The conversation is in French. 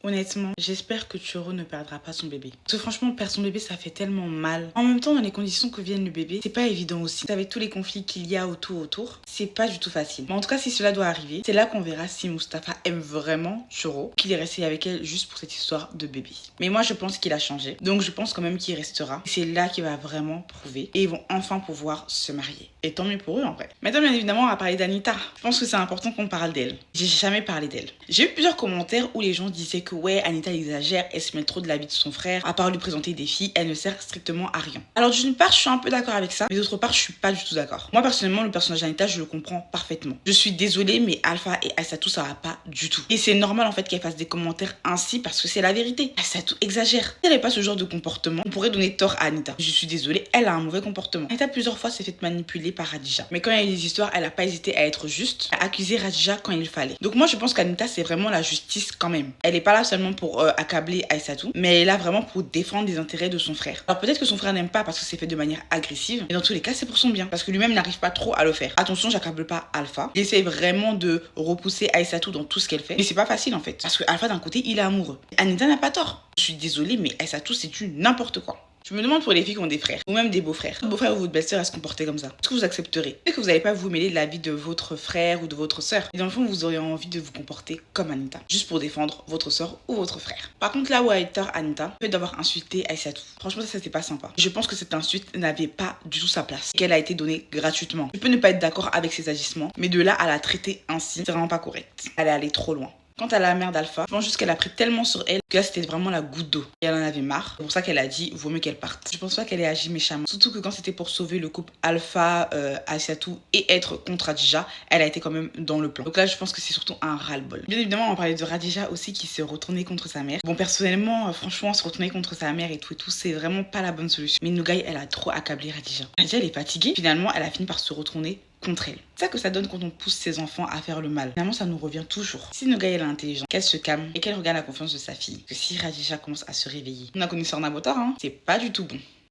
Honnêtement, j'espère que Choro ne perdra pas son bébé. Parce que franchement, perdre son bébé, ça fait tellement mal. En même temps, dans les conditions que viennent le bébé, c'est pas évident aussi. Avec tous les conflits qu'il y a autour, c'est pas du tout facile. Mais en tout cas, si cela doit arriver, c'est là qu'on verra si Mustapha aime vraiment Choro, qu'il est resté avec elle juste pour cette histoire de bébé. Mais moi, je pense qu'il a changé. Donc, je pense quand même qu'il restera. C'est là qu'il va vraiment prouver. Et ils vont enfin pouvoir se marier. Et tant mieux pour eux, en vrai. Maintenant, bien évidemment, on va parler d'Anita. Je pense que c'est important qu'on parle d'elle. J'ai jamais parlé d'elle. J'ai eu plusieurs commentaires où les gens disaient que ouais, Anita exagère, elle se met trop de la vie de son frère. À part lui présenter des filles, elle ne sert strictement à rien. Alors, d'une part, je suis un peu d'accord avec ça. Mais d'autre part, je suis pas du tout d'accord. Moi, personnellement, le personnage d'Anita, je le comprends parfaitement. Je suis désolée, mais Alpha et Aïssatou, ça va pas du tout. Et c'est normal, en fait, qu'elle fasse des commentaires ainsi parce que c'est la vérité. Aïssatou exagère. Si elle n'avait pas ce genre de comportement, on pourrait donner tort à Anita. Je suis désolée, elle a un mauvais comportement. Anita, plusieurs fois, s'est fait manipuler par Radija. Mais quand il y a eu des histoires, elle a pas hésité à être juste, à accuser Radija quand il fallait. Donc moi, je pense qu'Anita, c'est vraiment la justice quand même. Elle est pas là seulement pour accabler Aïssatou, mais elle est là vraiment pour défendre les intérêts de son frère. Alors peut-être que son frère n'aime pas parce que c'est fait de manière agressive, mais dans tous les cas, c'est pour son bien. Parce que lui-même n'arrive pas trop à le faire. Attention, j'accable pas Alpha. Il essaie vraiment de repousser Aïssatou dans tout ce qu'elle fait. Mais c'est pas facile en fait. Parce que Alpha, d'un côté, il est amoureux. Anita n'a pas tort. Je suis désolée, mais Aïssatou, c'est du n'importe quoi. Je me demande pour les filles qui ont des frères, ou même des beaux-frères. Votre beau-frère ou votre belle-sœur à se comporter comme ça. Est-ce que vous accepterez? Peut-être que vous n'allez pas vous mêler de la vie de votre frère ou de votre sœur. Et dans le fond, vous auriez envie de vous comporter comme Anita. Juste pour défendre votre sœur ou votre frère. Par contre, là où a été tort Anita, le fait d'avoir insulté Aïssatou. Franchement, ça c'était pas sympa. Je pense que cette insulte n'avait pas du tout sa place. Qu'elle a été donnée gratuitement. Je peux ne pas être d'accord avec ses agissements, mais de là à la traiter ainsi, c'est vraiment pas correct. Elle est allée trop loin. Quant à la mère d'Alpha, je pense juste qu'elle a pris tellement sur elle que là c'était vraiment la goutte d'eau. Et elle en avait marre. C'est pour ça qu'elle a dit vaut mieux qu'elle parte. Je pense pas qu'elle ait agi méchamment. Surtout que quand c'était pour sauver le couple Alpha, Aïssatou et être contre Radija, elle a été quand même dans le plan. Donc là je pense que c'est surtout un ras-le-bol. Bien évidemment on parlait de Radija aussi qui s'est retournée contre sa mère. Bon personnellement franchement se retourner contre sa mère et tout c'est vraiment pas la bonne solution. Mais Nougaï elle a trop accablé Radija. Radija elle est fatiguée. Finalement elle a fini par se retourner contre elle. C'est ça que ça donne quand on pousse ses enfants à faire le mal. Finalement, ça nous revient toujours. Si Nougaï est intelligente, qu'elle se calme et qu'elle regarde la confiance de sa fille, que si Radija commence à se réveiller, on a connu Sorna Botar, hein, c'est pas du tout bon.